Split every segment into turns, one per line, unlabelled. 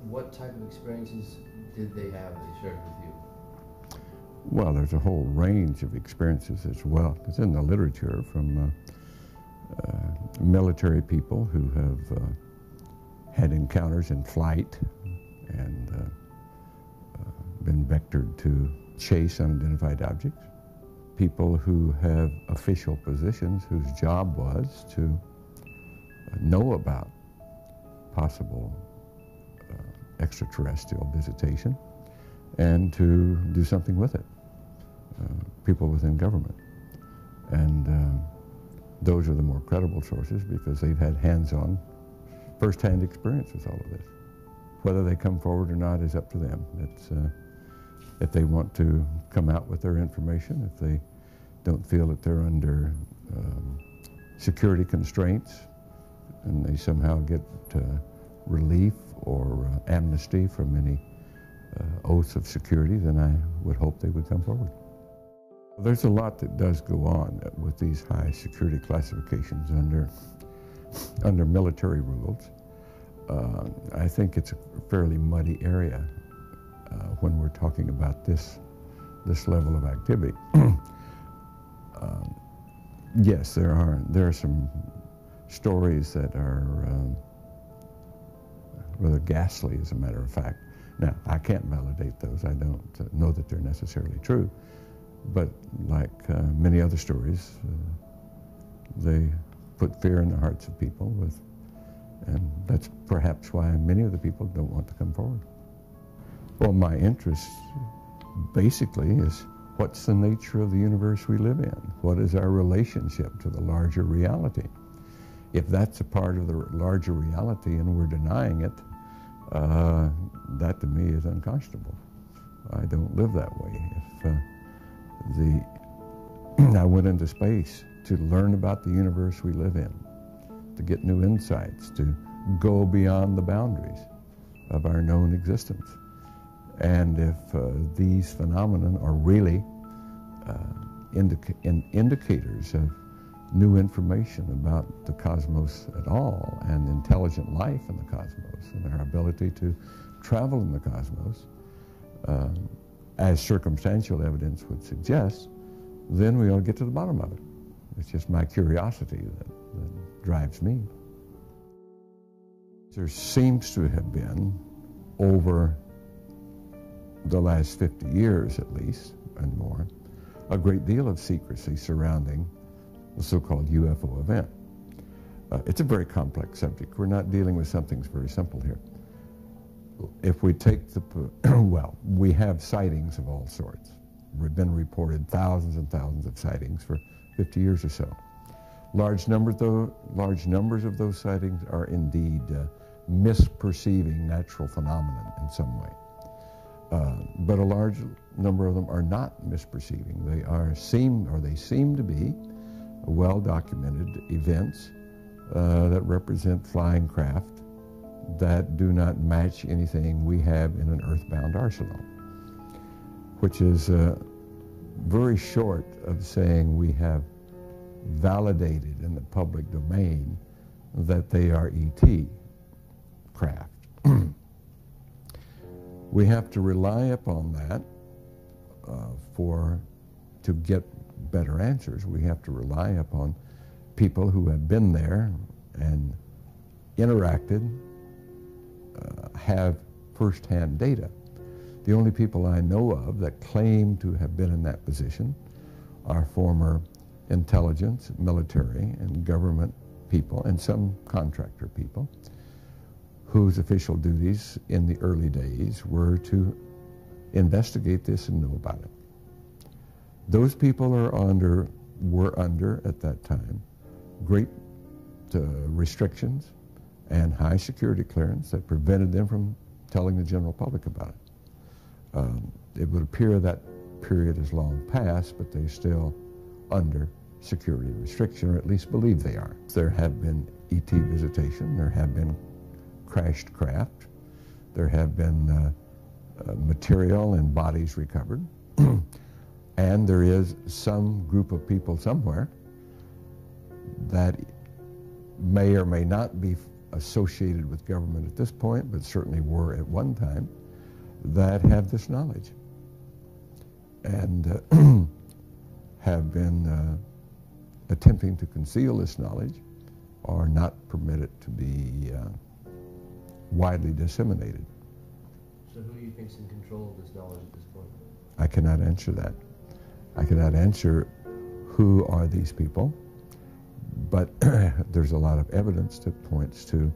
What type of experiences did they have they shared with you?
Well, there's a whole range of experiences as well. It's in the literature from military people who have had encounters in flight and been vectored to chase unidentified objects. People who have official positions whose job was to know about possible extraterrestrial visitation and to do something with it. People within government. And those are the more credible sources because they've had hands-on, first-hand experience with all of this. Whether they come forward or not is up to them. It's, if they want to come out with their information, if they don't feel that they're under security constraints and they somehow get relief or amnesty from any oaths of security, then I would hope they would come forward. There's a lot that does go on with these high security classifications under military rules. I think it's a fairly muddy area when we're talking about this level of activity. Yes, there are some stories that are rather ghastly, as a matter of fact. Now, I can't validate those. I don't know that they're necessarily true. But like many other stories, they put fear in the hearts of people, and that's perhaps why many of the people don't want to come forward. Well, my interest basically is what's the nature of the universe we live in? What is our relationship to the larger reality? If that's a part of the larger reality and we're denying it, that to me is unconscionable. I don't live that way. If I went into space to learn about the universe we live in, to get new insights, to go beyond the boundaries of our known existence. And if these phenomena are really indicators of new information about the cosmos at all and intelligent life in the cosmos and our ability to travel in the cosmos, as circumstantial evidence would suggest, then we ought to get to the bottom of it. It's just my curiosity that drives me. There seems to have been, over the last 50 years at least, and more, a great deal of secrecy surrounding the so-called UFO event. It's a very complex subject. We're not dealing with something that's very simple here. If we take well, we have sightings of all sorts. We've been reported thousands and thousands of sightings for 50 years or so. Large numbers of those sightings are indeed misperceiving natural phenomena in some way. But a large number of them are not misperceiving. They seem to be well-documented events that represent flying craft that do not match anything we have in an earthbound arsenal, which is very short of saying we have validated in the public domain that they are ET craft. We have to rely upon that to get better answers. We have to rely upon people who have been there and interacted, have first-hand data. The only people I know of that claim to have been in that position are former intelligence, military, and government people, and some contractor people, whose official duties in the early days were to investigate this and know about it. Those people were under, at that time, great restrictions and high security clearance that prevented them from telling the general public about it. It would appear that period has long passed, but they're still under security restriction, or at least believe they are. There have been ET visitation, there have been crashed craft, there have been material and bodies recovered, and there is some group of people somewhere that may or may not be associated with government at this point, but certainly were at one time, that have this knowledge and have been attempting to conceal this knowledge or not permit it to be widely disseminated.
So who do you think is in control of this knowledge at this point?
I cannot answer that. I cannot answer who are these people, but there's a lot of evidence that points to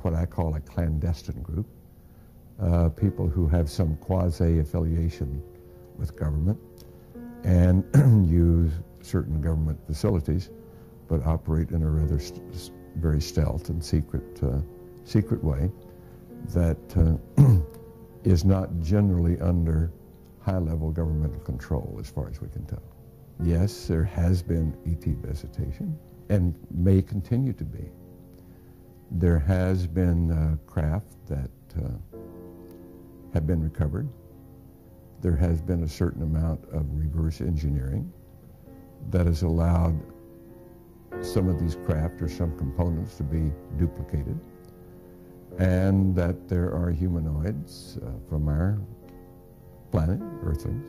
what I call a clandestine group, people who have some quasi-affiliation with government and use certain government facilities, but operate in a rather very stealth and secret way that is not generally under high-level governmental control, as far as we can tell. Yes, there has been ET visitation, and may continue to be. There has been craft that have been recovered. There has been a certain amount of reverse engineering that has allowed some of these craft or some components to be duplicated, and that there are humanoids from our planet, Earthlings,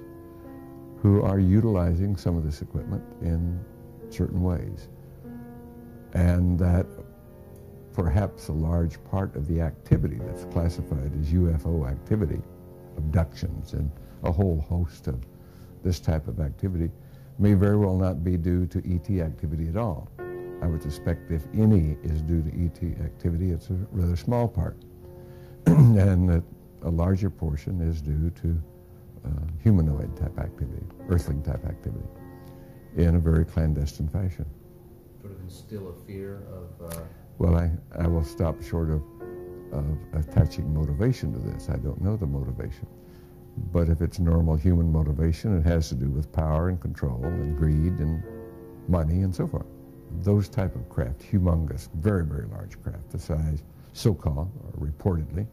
who are utilizing some of this equipment in certain ways, and that perhaps a large part of the activity that's classified as UFO activity, abductions and a whole host of this type of activity, may very well not be due to ET activity at all. I would suspect if any is due to ET activity, it's a rather small part, and that a larger portion is due to humanoid type activity, Earthling type activity, in a very clandestine fashion.
Sort of instill a fear of...
Well, I will stop short of attaching motivation to this. I don't know the motivation. But if it's normal human motivation, it has to do with power and control and greed and money and so forth. Those type of craft, humongous, very, very large craft, the size, so-called, or reportedly,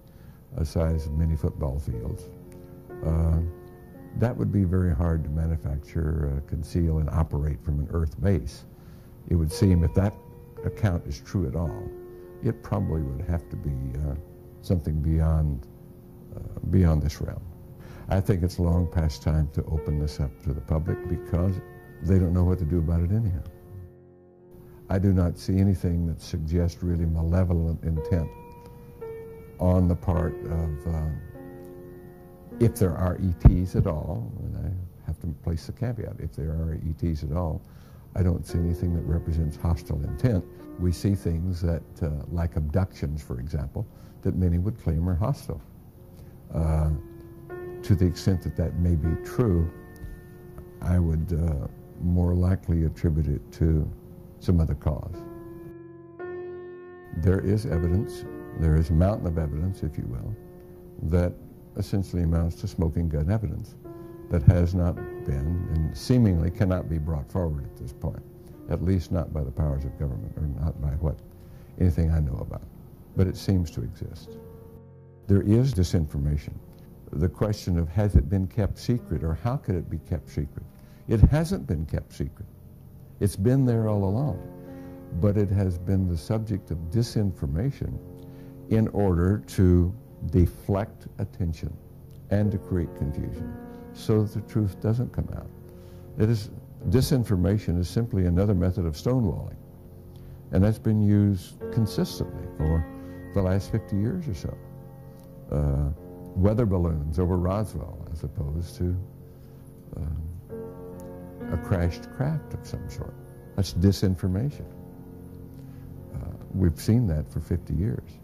the size of many football fields, that would be very hard to manufacture, conceal, and operate from an Earth base. It would seem, if that account is true at all, it probably would have to be something beyond this realm. I think it's long past time to open this up to the public because they don't know what to do about it anyhow. I do not see anything that suggests really malevolent intent on the part of, if there are ETs at all, and I have to place the caveat, if there are ETs at all, I don't see anything that represents hostile intent. We see things that, like abductions, for example, that many would claim are hostile. To the extent that that may be true, I would more likely attribute it to some other cause. There is evidence, there is a mountain of evidence, if you will, that essentially amounts to smoking gun evidence that has not been and seemingly cannot be brought forward at this point, at least not by the powers of government or not by anything I know about. But it seems to exist. There is disinformation. The question of has it been kept secret or how could it be kept secret? It hasn't been kept secret. It's been there all along, but it has been the subject of disinformation in order to deflect attention and to create confusion so that the truth doesn't come out. Disinformation is simply another method of stonewalling, and that's been used consistently for the last 50 years or so. Weather balloons over Roswell as opposed to a crashed craft of some sort. That's disinformation. We've seen that for 50 years,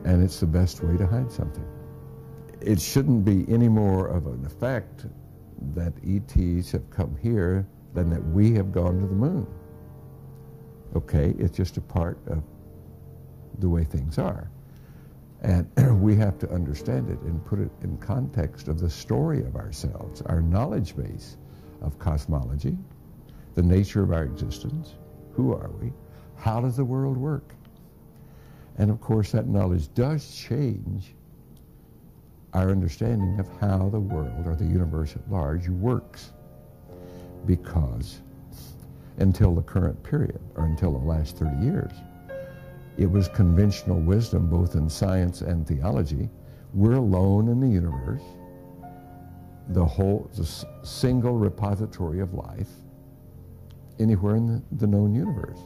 and it's the best way to hide something. It shouldn't be any more of an effect that ETs have come here than that we have gone to the moon. Okay, it's just a part of the way things are. And we have to understand it and put it in context of the story of ourselves, our knowledge base of cosmology, the nature of our existence, who are we, how does the world work? And of course that knowledge does change our understanding of how the world or the universe at large works, because until the current period, or until the last 30 years, it was conventional wisdom, both in science and theology. We're alone in the universe, the single repository of life anywhere in the known universe.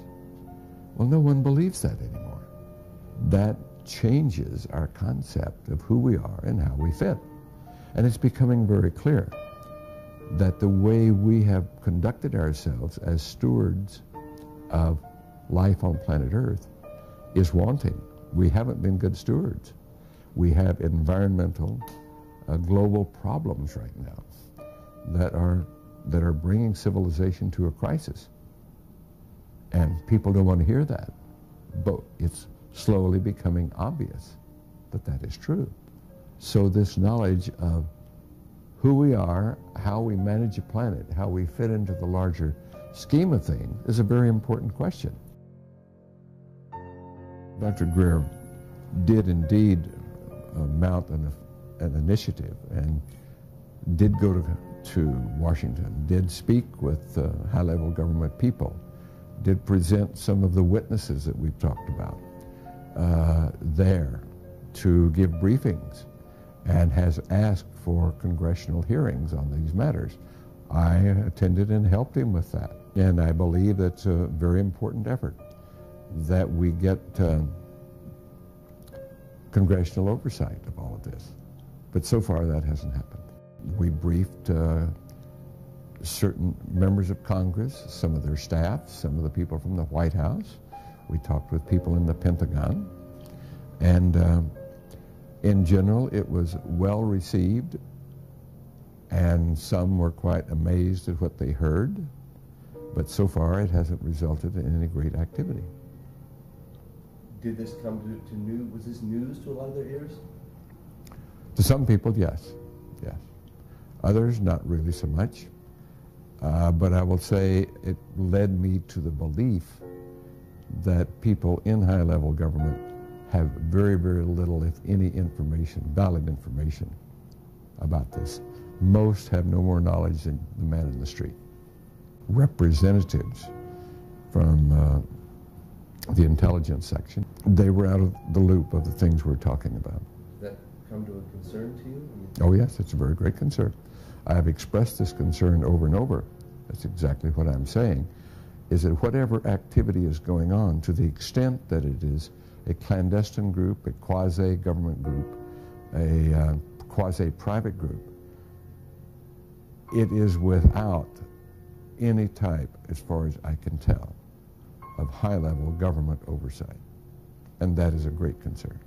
Well, no one believes that anymore. That changes our concept of who we are and how we fit. And it's becoming very clear that the way we have conducted ourselves as stewards of life on planet Earth is wanting. We haven't been good stewards. We have environmental, global problems right now that are bringing civilization to a crisis. And people don't want to hear that, but it's slowly becoming obvious that that is true. So this knowledge of who we are, how we manage a planet, how we fit into the larger scheme of things is a very important question. Dr. Greer did indeed mount an initiative and did go to Washington, did speak with high-level government people, did present some of the witnesses that we've talked about there to give briefings, and has asked for congressional hearings on these matters. I attended and helped him with that, and I believe that's a very important effort, that we get congressional oversight of all of this. But so far that hasn't happened. We briefed certain members of Congress, some of their staff, some of the people from the White House. We talked with people in the Pentagon. And in general, it was well received, and some were quite amazed at what they heard. But so far it hasn't resulted in any great activity.
Did this come to news? Was this news to a lot of their ears?
To some people, yes. Yes. Others, not really so much. But I will say it led me to the belief that people in high-level government have very, very little, if any, information, valid information about this. Most have no more knowledge than the man in the street. Representatives from the intelligence section, they were out of the loop of the things we're talking about.
Does that come to a concern to you?
Oh yes, it's a very great concern. I have expressed this concern over and over. That's exactly what I'm saying, is that whatever activity is going on, to the extent that it is a clandestine group, a quasi-government group, a quasi-private group, it is without any type, as far as I can tell, of high-level government oversight. And that is a great concern.